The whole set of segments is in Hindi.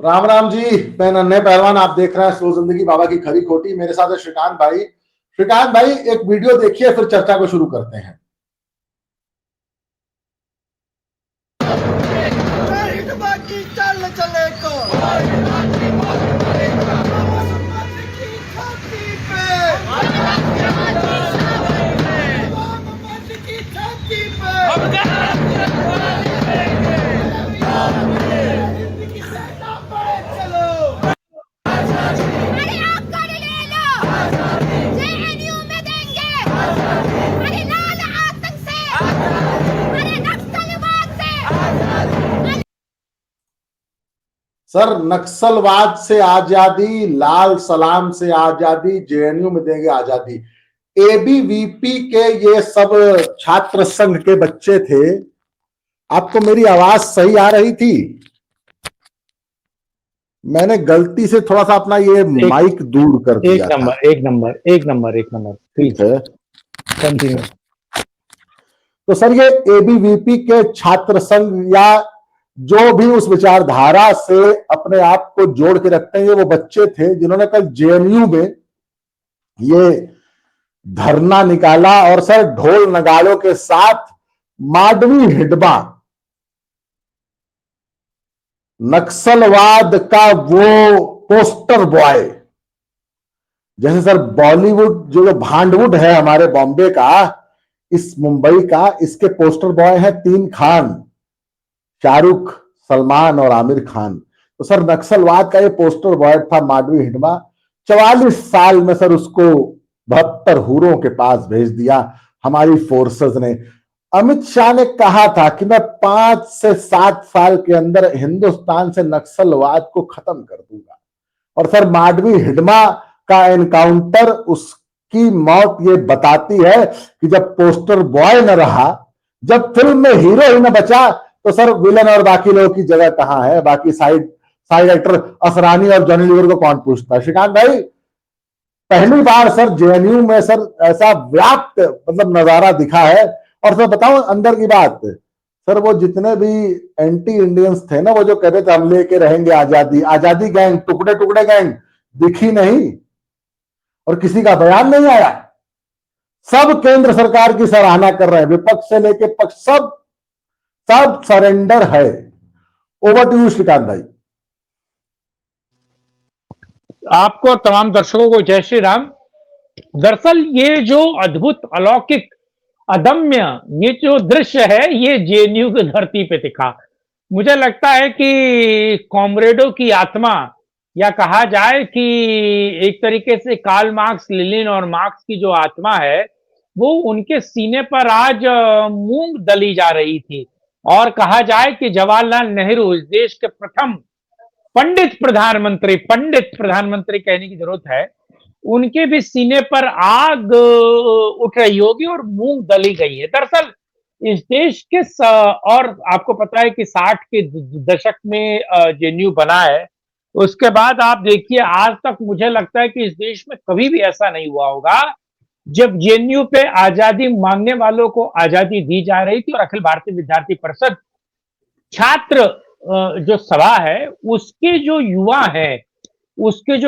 राम राम जी। मैं नन्हे पहलवान, आप देख रहे हैं स्लो जिंदगी बाबा की खरी खोटी। मेरे साथ है श्रीकांत भाई। श्रीकांत भाई, एक वीडियो देखिए, फिर चर्चा को शुरू करते हैं। की चल चले को की छाती पे की छाती पे चलो। अरे आपका ले लो, जेएनयू में देंगे। अरे लाल आतंक से, अरे नक्सलवाद से। सर, नक्सलवाद से आजादी, लाल सलाम से आजादी, जेएनयू में देंगे आजादी। एबीवीपी के ये सब छात्र संघ के बच्चे थे। आपको मेरी आवाज सही आ रही थी? मैंने गलती से थोड़ा सा अपना ये माइक दूर कर दिया था। एक नंबर ठीक है, कंटिन्यू। तो सर, ये एबीवीपी के छात्र संघ या जो भी उस विचारधारा से अपने आप को जोड़ के रखते हैं, वो बच्चे थे जिन्होंने कल जेएनयू में ये धरना निकाला। और सर, ढोल नगाड़ों के साथ माडवी हिडबा, नक्सलवाद का वो पोस्टर बॉय, जैसे सर बॉलीवुड जो भांडवुड है हमारे बॉम्बे का, इस मुंबई का, इसके पोस्टर बॉय हैं 3 खान, शाहरुख, सलमान और आमिर खान। तो सर, नक्सलवाद का ये पोस्टर बॉय था माडवी हिडमा। 44 साल में सर उसको 72 हूरों के पास भेज दिया हमारी फोर्सेस ने। अमित शाह ने कहा था कि मैं 5 से 7 साल के अंदर हिंदुस्तान से नक्सलवाद को खत्म कर दूंगा। और सर, माडवी हिडमा का एनकाउंटर, उसकी मौत ये बताती है कि जब पोस्टर बॉय न रहा, जब फिल्म में हीरो ही न बचा, तो सर विलन और बाकी लोगों की जगह कहां है? बाकी साइड एक्टर असरानी और जॉनी लीवर को कौन पूछता है? श्रीकांत भाई, पहली बार सर जेएनयू में सर ऐसा व्याप्त मतलब नजारा दिखा है। और सर बताऊं अंदर की बात, सर वो जितने भी एंटी इंडियंस थे ना, वो जो कहते थे हम लेके रहेंगे आजादी, आजादी गैंग, टुकड़े टुकड़े गैंग, दिखी नहीं और किसी का बयान नहीं आया। सब केंद्र सरकार की सराहना कर रहे हैं, विपक्ष से लेके पक्ष, सब सरेंडर है। ओवर टू यू श्रीकांत भाई। आपको तमाम दर्शकों को जय श्री राम। दरअसल ये जो अद्भुत, अलौकिक, अदम्य ये जो दृश्य है, ये जेएनयू की धरती पे दिखा। मुझे लगता है कि कॉमरेडों की आत्मा, या कहा जाए कि एक तरीके से कार्ल मार्क्स, लेनिन और मार्क्स की जो आत्मा है, वो उनके सीने पर आज मूंग दली जा रही थी। और कहा जाए कि जवाहरलाल नेहरू, इस देश के प्रथम पंडित प्रधानमंत्री कहने की जरूरत है, उनके भी सीने पर आग उठ रही होगी और मूंग दली गई है। दरअसल इस देश के और आपको पता है कि 60 के दशक में जेएनयू बना है। उसके बाद आप देखिए, आज तक मुझे लगता है कि इस देश में कभी भी ऐसा नहीं हुआ होगा जब जेएनयू पे आजादी मांगने वालों को आजादी दी जा रही थी और अखिल भारतीय विद्यार्थी परिषद छात्र जो सभा है, उसके जो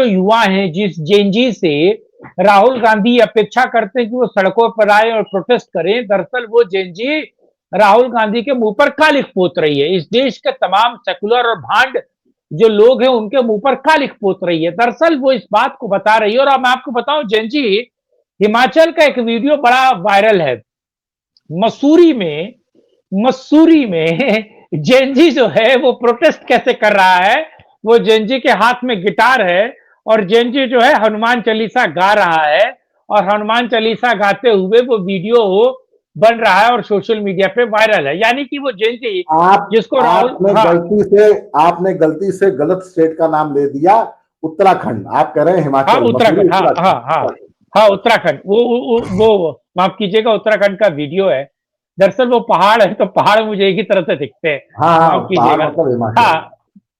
युवा हैं, जिस जेएनजी से राहुल गांधी अपेक्षा करते हैं कि वो सड़कों पर आए और प्रोटेस्ट करें, दरअसल वो जेएनजी राहुल गांधी के मुंह पर कालिख पोत रही है। इस देश के तमाम सेकुलर और भांड जो लोग हैं, उनके मुंह पर कालिख पोत रही है। दरअसल वो इस बात को बता रही है। और अब मैं आपको बताऊं, जेएनजी हिमाचल का एक वीडियो बड़ा वायरल है। मसूरी में जेएनजी जो है वो प्रोटेस्ट कैसे कर रहा है। वो जेएनजी के हाथ में गिटार है और जेएनजी जो है हनुमान चालीसा गा रहा है, और हनुमान चालीसा गाते हुए वो वीडियो बन रहा है और सोशल मीडिया पे वायरल है। यानी कि वो जेएनजी जिसको आपने गलती से गलत स्टेट का नाम ले दिया, उत्तराखंड। आप कह रहे हैं हिमाचल? हाँ, उत्तराखंड। हाँ, उत्तराखंड। वो माफ कीजिएगा, उत्तराखंड का वीडियो है। दरअसल वो पहाड़ है, तो पहाड़ मुझे एक ही तरह से दिखते हैं। माफ कीजिएगा। हाँ,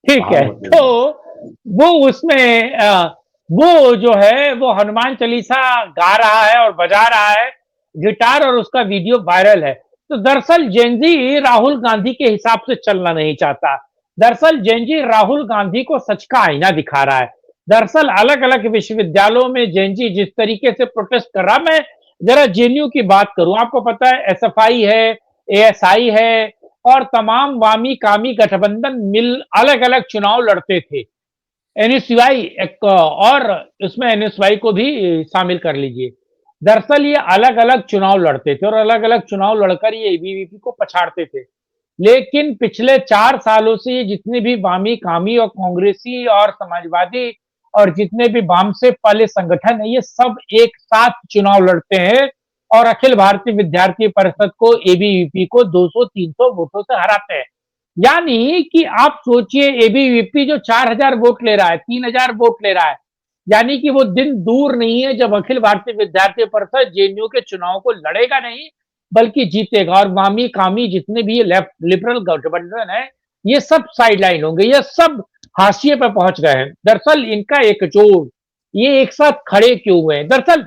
ठीक है। तो वो उसमें वो जो है वो हनुमान चालीसा गा रहा है और बजा रहा है गिटार, और उसका वीडियो वायरल है। तो दरअसल जेएनजी राहुल गांधी के हिसाब से चलना नहीं चाहता। दरअसल जेएनजी राहुल गांधी को सच का आईना दिखा रहा है। दरअसल अलग अलग विश्वविद्यालयों में जेएनजी जिस तरीके से प्रोटेस्ट कर रहा, मैं जरा जेएनयू की बात करूं, आपको पता है एसएफआई है, एएसआई है और तमाम वामी कामी गठबंधन मिल अलग अलग चुनाव लड़ते थे। एनएसयूआई एक और उसमें एनएसयूआई को भी शामिल कर लीजिए। दरअसल ये अलग अलग चुनाव लड़ते थे और अलग अलग चुनाव लड़कर ये एबीवीपी को पछाड़ते थे। लेकिन पिछले 4 सालों से ये जितने भी वामी कामी और कांग्रेसी और समाजवादी और जितने भी वाम से पहले संगठन है, ये सब एक साथ चुनाव लड़ते हैं और अखिल भारतीय विद्यार्थी परिषद को, एबीवीपी को 200-300 वोटों से हराते हैं। यानी कि आप सोचिए, एबीवीपी जो 4000 वोट ले रहा है, 3000 वोट ले रहा है, यानी कि वो दिन दूर नहीं है जब अखिल भारतीय विद्यार्थी परिषद जेएनयू के चुनाव को लड़ेगा नहीं बल्कि जीतेगा और वामी कामी जितने भी लेफ्ट लिबरल गठबंधन है, ये सब साइडलाइन होंगे, ये सब हाशिए पे पहुंच गए हैं। दरअसल इनका एक जोड़, ये एक साथ खड़े क्यों हुए हैं? दरअसल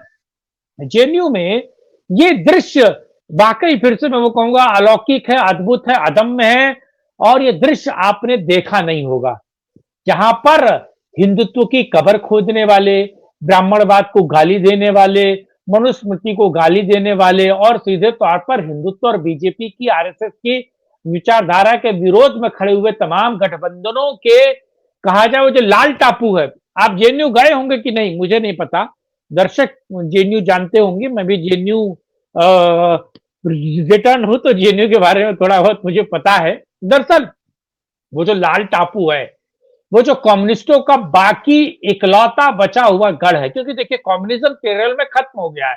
जेएनयू में ये दृश्य वाकई फिर से मैं वो कहूंगा अलौकिक है, अद्भुत है, अदम्य है और ये दृश्य आपने देखा नहीं होगा, जहां पर हिंदुत्व की कब्र खोदने वाले, ब्राह्मणवाद को गाली देने वाले, मनुस्मृति को गाली देने वाले और सीधे तौर पर हिंदुत्व और बीजेपी की, आरएसएस की विचारधारा के विरोध में खड़े हुए तमाम गठबंधनों के, कहा जाए वो जो लाल टापू है। आप जेएनयू गए होंगे कि नहीं मुझे नहीं पता, दर्शक जेएनयू जानते होंगे, मैं भी जेएनयू रिटर्न हूं तो जेएनयू के बारे में थोड़ा बहुत मुझे पता है। दरअसल वो जो लाल टापू है, वो जो कम्युनिस्टों का बाकी इकलौता बचा हुआ गढ़ है, क्योंकि देखिए कम्युनिज्म केरल में खत्म हो गया है।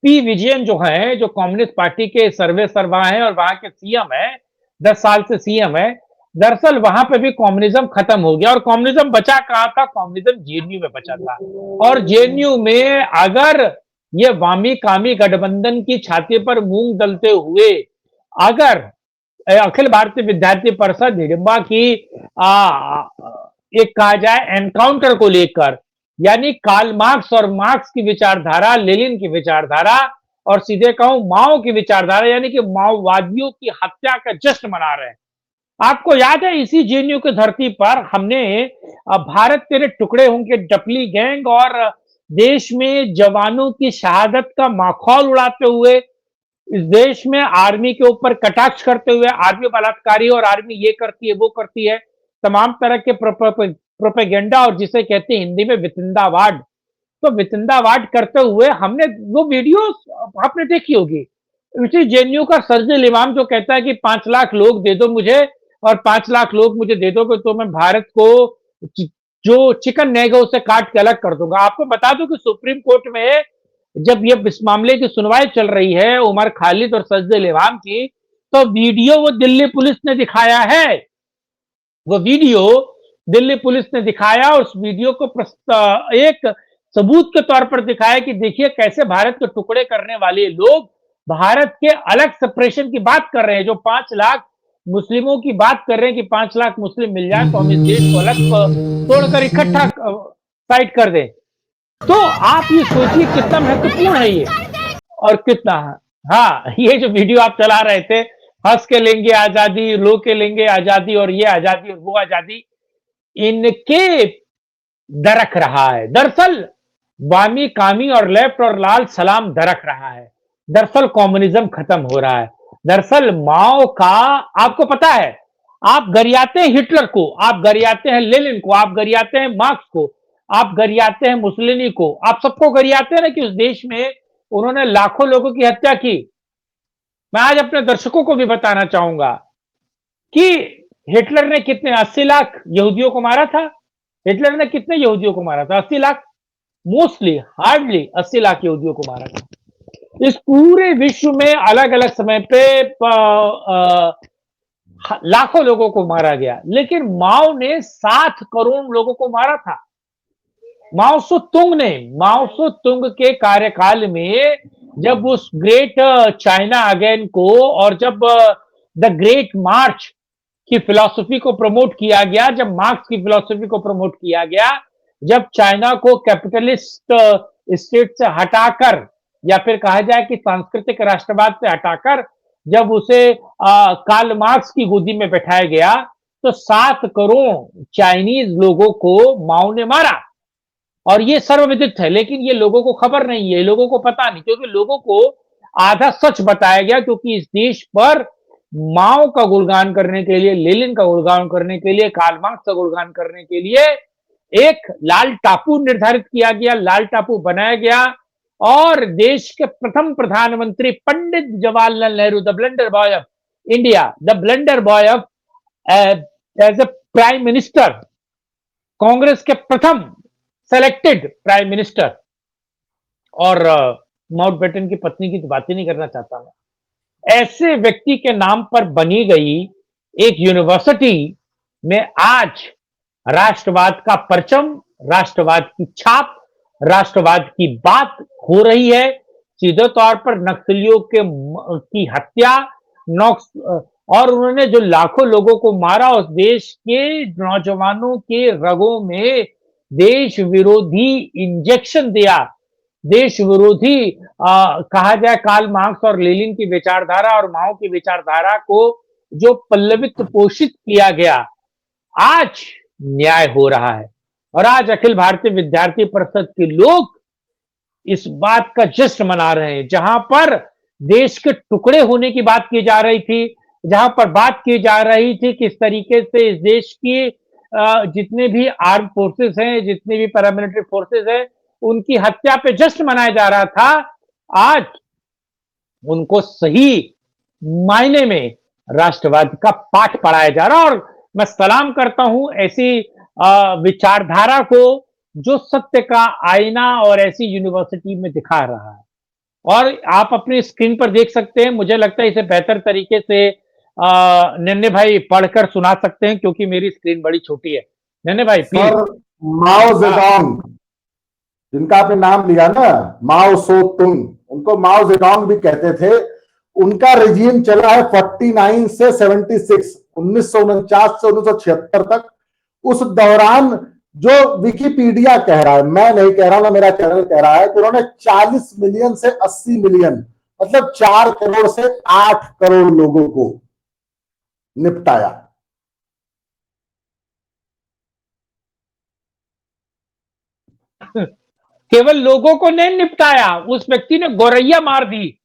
पी विजयन जो है, जो कम्युनिस्ट पार्टी के सर्वे सर्वा हैं और वहां के सीएम है, 10 साल से सीएम है, दरअसल वहां पे भी कम्युनिज्म खत्म हो गया और कम्युनिज्म बचा कहां था? कम्युनिज्म जेएनयू में बचा था। और जेएनयू में अगर ये वामी कामी गठबंधन की छाती पर मूंग दलते हुए अगर अखिल भारतीय विद्यार्थी परिषद हिडिंबा की एक कहा जाए एनकाउंटर को लेकर, यानी कार्ल मार्क्स और मार्क्स की विचारधारा, लेनिन की विचारधारा और सीधे कहूं माओ की विचारधारा, यानी कि माओवादियों की हत्या का जश्न मना रहे हैं। आपको याद है इसी जेएनयू की धरती पर हमने भारत तेरे टुकड़े होंगे डपली गैंग और देश में जवानों की शहादत का माखौल उड़ाते हुए, इस देश में आर्मी के ऊपर कटाक्ष करते हुए, आर्मी बलात्कारी और आर्मी ये करती है वो करती है, तमाम तरह के प्रोपेगेंडा और जिसे कहते हैं हिंदी में वितंडावाद, तो वितंडावाद करते हुए हमने वो वीडियो आपने देखी होगी। उसी जेएनयू का सर्जिल इमाम जो कहता है कि 5 लाख लोग दे दो मुझे और 5 लाख लोग मुझे दे दोगे तो मैं भारत को जो चिकन नेग है उसे काट के अलग कर दूंगा। आपको बता दूं कि सुप्रीम कोर्ट में जब ये इस मामले की सुनवाई चल रही है उमर खालिद और सर्जिल इमाम की, तो वीडियो वो दिल्ली पुलिस ने दिखाया है, वो वीडियो दिल्ली पुलिस ने दिखाया। उस वीडियो को एक सबूत के तौर पर दिखाया कि देखिए कैसे भारत के टुकड़े करने वाले लोग भारत के अलग सेपरेशन की बात कर रहे हैं, जो 5 लाख मुस्लिमों की बात कर रहे हैं कि 5 लाख मुस्लिम मिल जाए तो हम इस देश को अलग तोड़कर इकट्ठा साइड कर दें। तो आप ये सोचिए कितना महत्वपूर्ण है ये और कितना, हाँ ये जो वीडियो आप चला रहे थे, हंस के लेंगे आजादी, रो के लेंगे आजादी और ये आजादी और वो आजादी, इनके दरक रहा है। दरअसल वामी कामी और लेफ्ट और लाल सलाम दरक रहा है। दरअसल कम्युनिज्म खत्म हो रहा है। दरअसल माओ का आपको पता है, आप गरियाते हैं हिटलर को, आप गरियाते हैं लेनिन को, आप गरियाते हैं मार्क्स को, आप गरियाते हैं मुसोलिनी को, आप सबको गरियाते हैं ना कि उस देश में उन्होंने लाखों लोगों की हत्या की। मैं आज अपने दर्शकों को भी बताना चाहूंगा कि हिटलर ने कितने 80 लाख यहूदियों को मारा था। हिटलर ने कितने यहूदियों को मारा था? 80 लाख, मोस्टली हार्डली 80 लाख यहूदियों को मारा था। इस पूरे विश्व में अलग अलग समय पे लाखों लोगों को मारा गया, लेकिन माओ ने 7 करोड़ लोगों को मारा था। माओ त्से तुंग के कार्यकाल में जब उस ग्रेट चाइना अगेन को और जब द ग्रेट मार्च की फिलॉसफी को प्रमोट किया गया, जब मार्क्स की फिलॉसफी को प्रमोट किया गया, जब चाइना को कैपिटलिस्ट स्टेट से हटाकर या फिर कहा जाए कि सांस्कृतिक राष्ट्रवाद से हटाकर जब उसे कार्ल मार्क्स की गोदी में बैठाया गया, तो 7 करोड़ चाइनीज लोगों को माओ ने मारा, और ये सर्वविदित है। लेकिन ये लोगों को खबर नहीं है, लोगों को पता नहीं, क्योंकि लोगों को आधा सच बताया गया। क्योंकि इस देश पर माओ का गुणगान करने के लिए, लेनिन का गुणगान करने के लिए, कार्ल मार्क्स का गुणगान करने के लिए एक लाल टापू निर्धारित किया गया, लाल टापू बनाया गया, और देश के प्रथम प्रधानमंत्री Pandit Jawaharlal Nehru, the blunder boy of India, the blunder boy of as a prime minister, Congress के प्रथम सेलेक्टेड प्राइम मिनिस्टर। और माउंटबेटन की पत्नी की तो बात ही नहीं करना चाहता मैं। ऐसे व्यक्ति के नाम पर बनी गई एक यूनिवर्सिटी में आज राष्ट्रवाद का परचम, राष्ट्रवाद की छाप, राष्ट्रवाद की बात हो रही है। सीधे तौर पर नक्सलियों की हत्या, और उन्होंने जो लाखों लोगों को मारा, उस देश के नौजवानों के रगों में देश विरोधी इंजेक्शन दिया, देश विरोधी कहा जाए कार्ल मार्क्स और लेनिन की विचारधारा और माओ की विचारधारा को जो पल्लवित पोषित किया गया, आज न्याय हो रहा है। और आज अखिल भारतीय विद्यार्थी परिषद के लोग इस बात का जश्न मना रहे हैं। जहां पर देश के टुकड़े होने की बात की जा रही थी, जहां पर बात की जा रही थी किस तरीके से इस देश की जितने भी आर्म फोर्सेस हैं, जितने भी पैरामिलिट्री फोर्सेस हैं, उनकी हत्या पे जश्न मनाया जा रहा था, आज उनको सही मायने में राष्ट्रवाद का पाठ पढ़ाया जा रहा है। और मैं सलाम करता हूं ऐसी विचारधारा को जो सत्य का आईना और ऐसी यूनिवर्सिटी में दिखा रहा है। और आप अपनी स्क्रीन पर देख सकते हैं, मुझे लगता है इसे बेहतर तरीके से नन्हे भाई पढ़कर सुना सकते हैं, क्योंकि मेरी स्क्रीन बड़ी छोटी है। नन्हे भाई प्लीज। माओ जेडोंग, जिनका आपने नाम लिया ना, माओ सो तुंग, उनको माओ जेडोंग भी कहते थे। उनका रेजिम चला है 49 से 76, 1949 से 1976 तक। उस दौरान जो विकिपीडिया कह रहा है, मैं नहीं कह रहा हूं ना, मेरा चैनल कह रहा है कि उन्होंने 40 मिलियन से 80 मिलियन, मतलब 4 करोड़ से 8 करोड़ लोगों को निपटाया। केवल लोगों को नहीं निपटाया, उस व्यक्ति ने गौरैया मार दी,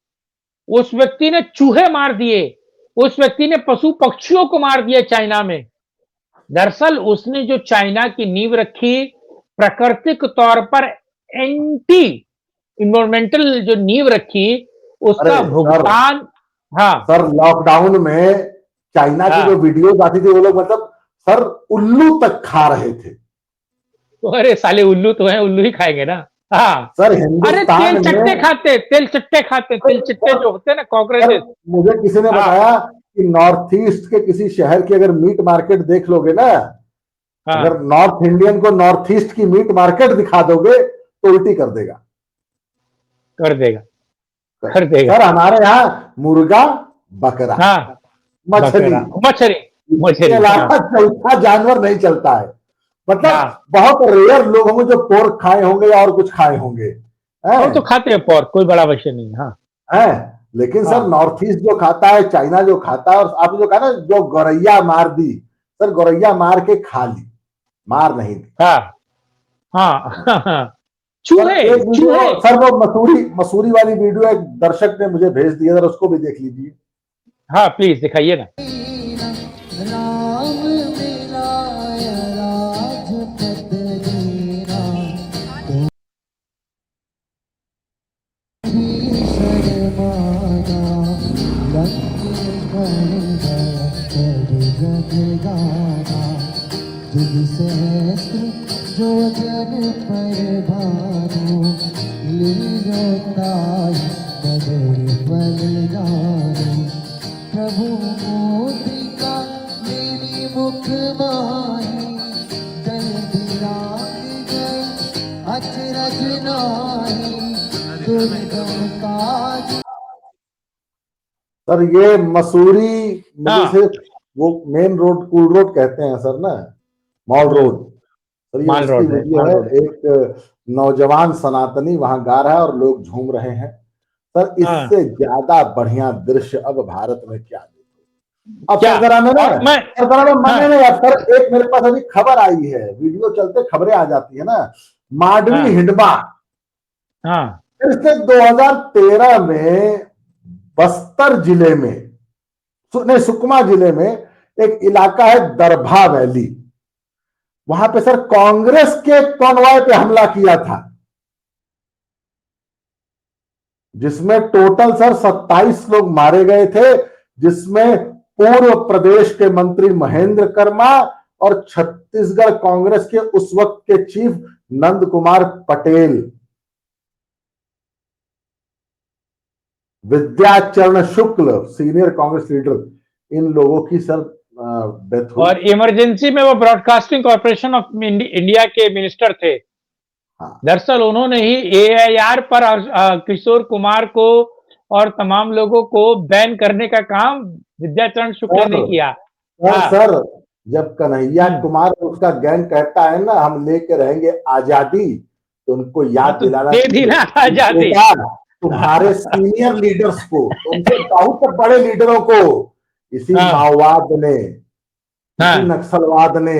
उस व्यक्ति ने चूहे मार दिए, उस व्यक्ति ने पशु पक्षियों को मार दिया चाइना में। दरअसल उसने जो चाइना की नींव रखी, प्राकृतिक तौर पर एंटी इन्वायरमेंटल जो नींव रखी, उसका भुगतान। हाँ सर, लॉकडाउन में चाइना की जो वीडियोस आती थी, वो लोग मतलब सर उल्लू तक खा रहे थे। तो अरे साले उल्लू तो है, उल्लू ही खाएंगे ना। हाँ सर, अरे तेल चट्टे खाते, तेल चट्टे खाते, तेल चट्टे जो होते हैं ना कॉकरोचेस। मुझे किसी ने बताया कि नॉर्थ ईस्ट के किसी शहर की अगर मीट मार्केट देख लोगे ना, अगर नॉर्थ इंडियन को नॉर्थ ईस्ट की मीट मार्केट दिखा दोगे तो उल्टी कर देगा, कर देगा, कर देगा। सर हमारे यहाँ मुर्गा, बकरा, हाँ, मछली, मछली, इसके अलावा चौथा जानवर नहीं चलता है। मतलब बहुत रेयर लोग होंगे जो पोर्क खाए होंगे या और कुछ खाए होंगे। वो तो खाते हैं पोर्क, कोई बड़ा विषय नहीं। हाँ है, लेकिन सर नॉर्थ ईस्ट जो खाता है, चाइना जो खाता है, और आपने जो कहा ना जो गौरैया मार दी, सर गौरैया मार के खा ली, मार नहीं दी। हाँ हाँ चूहे, सर वो मसूरी वाली वीडियो एक दर्शक ने मुझे भेज दिया, सर उसको भी देख लीजिए। हाँ प्लीज दिखाइए ना। जो जन पर भानु लीलोताई बदर पल जानो प्रभु मोदी का मेरी मुख माही जल दिलाग गए अचरज नाही दुर्गम काज। सर ये मसूरी से वो मेन रोड, कूल रोड कहते हैं सर ना, मॉल रोड। सर ये उसकी वीडियो है, एक नौजवान सनातनी वहां गा रहा है और लोग झूम रहे हैं। सर इससे ज्यादा बढ़िया दृश्य अब भारत में क्या देखो। अब क्या? सर जरा मैं ना, और मैं सर जरा मैं हाँ, मन नहीं यार सर, एक मेरे पास अभी खबर आई है, वीडियो चलते खबरें आ जाती है ना, मांडवी हाँ, हिडमा। हाँ, फिर से 2013 में बस्तर जिले में, नहीं सुकमा जिले में एक इलाका है दरभा वैली, वहां पे सर कांग्रेस के कॉन्वॉय पे हमला किया था, जिसमें टोटल सर 27 लोग मारे गए थे, जिसमें पूर्व प्रदेश के मंत्री महेंद्र कर्मा और छत्तीसगढ़ कांग्रेस के उस वक्त के chief Nand Kumar Patel, Vidyacharan Shukla senior Congress leader, इन लोगों की सर डेथ हुई। और इमरजेंसी में वो ब्रॉडकास्टिंग कॉर्पोरेशन ऑफ इंडिया के मिनिस्टर थे। हाँ, दरअसल उन्होंने ही एआईआर पर किशोर कुमार को और तमाम लोगों को बैन करने का काम विद्याचरण शुक्ल ने किया। हाँ, सर जब कन्हैया हम्म, कुमार और उसका गैंग कहता है ना हम लेके रहेंगे आजादी, तो उनको याद तो दिलाना दे दी चाहिए ना कि आजादी। बेटा, तुम्हारे सीनियर लीडर्स को, तुमसे बहुत बड़े लीडरों को इसी हाँ, माओवाद ने, इसी हाँ, नक्सलवाद ने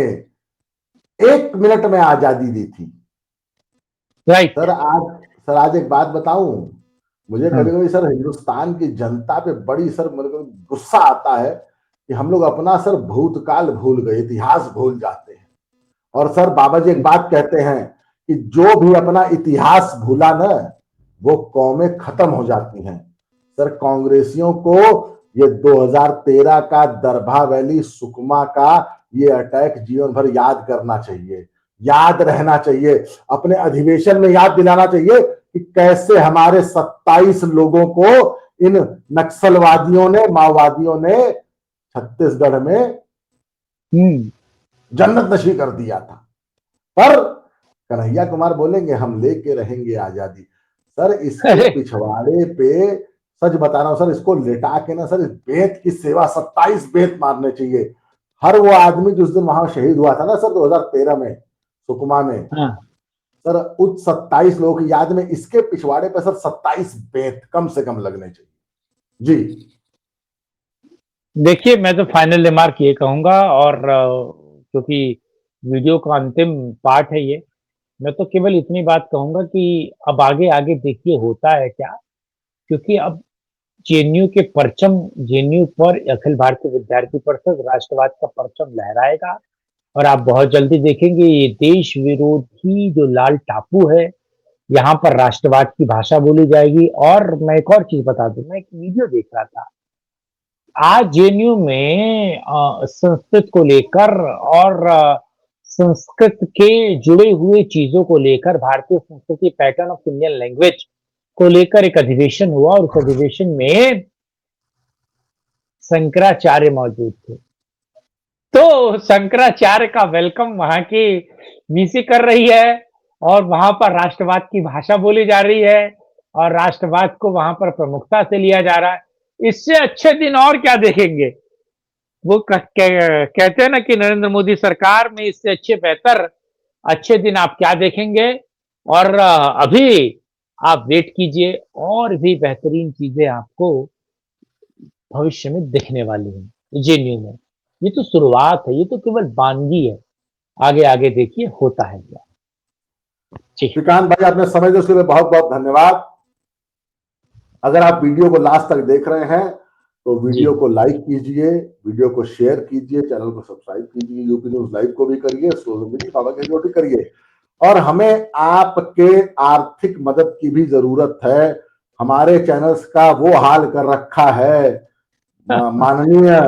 1 मिनट में आजादी दी थी। राइट, सर आज एक बात बताऊं, मुझे हाँ, कभी कभी सर हिंदुस्तान की जनता पे बड़ी सर मेरे को गुस्सा आता है कि हम लोग अपना सर भूतकाल भूल गए, इतिहास भूल जाते हैं। और सर बाबा जी एक बात कहते हैं कि जो भी अपना इतिहास भूला ना, वो कौमें खत्म हो जाती हैं। सर कांग्रेसियों को ये 2013 का दरभा वैली सुकमा का ये अटैक जीवन भर याद करना चाहिए, याद रहना चाहिए, अपने अधिवेशन में याद दिलाना चाहिए कि कैसे हमारे 27 लोगों को इन नक्सलवादियों ने, माओवादियों ने छत्तीसगढ़ में हम्म, जन्नत नशी कर दिया था। पर कन्हैया कुमार बोलेंगे हम लेके रहेंगे आजादी। सर इसके अरे पिछवाड़े पे, सच बता रहा हूं सर, इसको लेटा के ना सर इस बेत की सेवा 27 बेत मारने चाहिए। हर वो आदमी जो उस दिन वहां शहीद हुआ था ना सर 2013 में सुकमा में, हाँ, सर उस 27 लोगों की याद में इसके पिछवाड़े पे सर 27 बेत कम से कम लगने चाहिए जी। देखिए मैं तो फाइनल रिमार्क ये कहूंगा, और क्योंकि वीडियो का अंतिम पार्ट है ये, मैं तो केवल इतनी बात कहूंगा कि अब आगे आगे देखिए होता है क्या, क्योंकि अब जेएनयू के परचम, जेएनयू पर अखिल भारतीय विद्यार्थी परिषद राष्ट्रवाद का परचम लहराएगा, और आप बहुत जल्दी देखेंगे ये देश विरोधी जो लाल टापू है, यहाँ पर राष्ट्रवाद की भाषा बोली जाएगी। और मैं एक और चीज बता दूं, मैं एक वीडियो देख रहा था आज जेएनयू में संस्कृत को लेकर और संस्कृत के जुड़े हुए चीजों को लेकर, भारतीय संस्कृति पैटर्न ऑफ इंडियन लैंग्वेज को लेकर एक अधिवेशन हुआ, और उस अधिवेशन में शंकराचार्य मौजूद थे। तो शंकराचार्य का वेलकम वहां की वीसी कर रही है, और वहां पर राष्ट्रवाद की भाषा बोली जा रही है, और राष्ट्रवाद को वहां पर प्रमुखता से लिया जा रहा है। इससे अच्छे दिन और क्या देखेंगे? वो कहते हैं ना कि नरेंद्र मोदी सरकार में इससे अच्छे बेहतर अच्छे दिन आप क्या देखेंगे? और अभी आप वेट कीजिए, और भी बेहतरीन चीजें आपको भविष्य में दिखने वाली हैं जेएनयू में। ये तो शुरुआत है, ये तो केवल बानगी है। आगे आगे देखिए होता है क्या। जी, श्रीकांत भाई आपने समय दिया उसके लिए बहुत बहुत धन्यवाद। अगर आप वीडियो को लास्ट तक देख रहे हैं तो जी, वीडियो को लाइक कीजिए, वीडियो को शेयर कीजिए, चैनल को सब्सक्राइब कीजिए, यूपी न्यूज लाइव को भी करिए, सोशल मीडिया बाबा की रोटी करिए। और हमें आपके आर्थिक मदद की भी जरूरत है। हमारे चैनल्स का वो हाल कर रखा है माननीय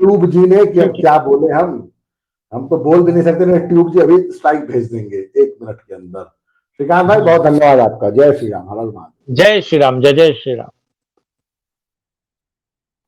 ट्यूब जी ने कि अब क्या बोले हम तो बोल भी नहीं सकते ना, ट्यूब जी अभी स्ट्राइक भेज देंगे 1 मिनट के अंदर। श्रीकांत भाई बहुत धन्यवाद आपका। जय श्री राम, हर हर महादेव। जय श्री राम, जय जय श्री राम।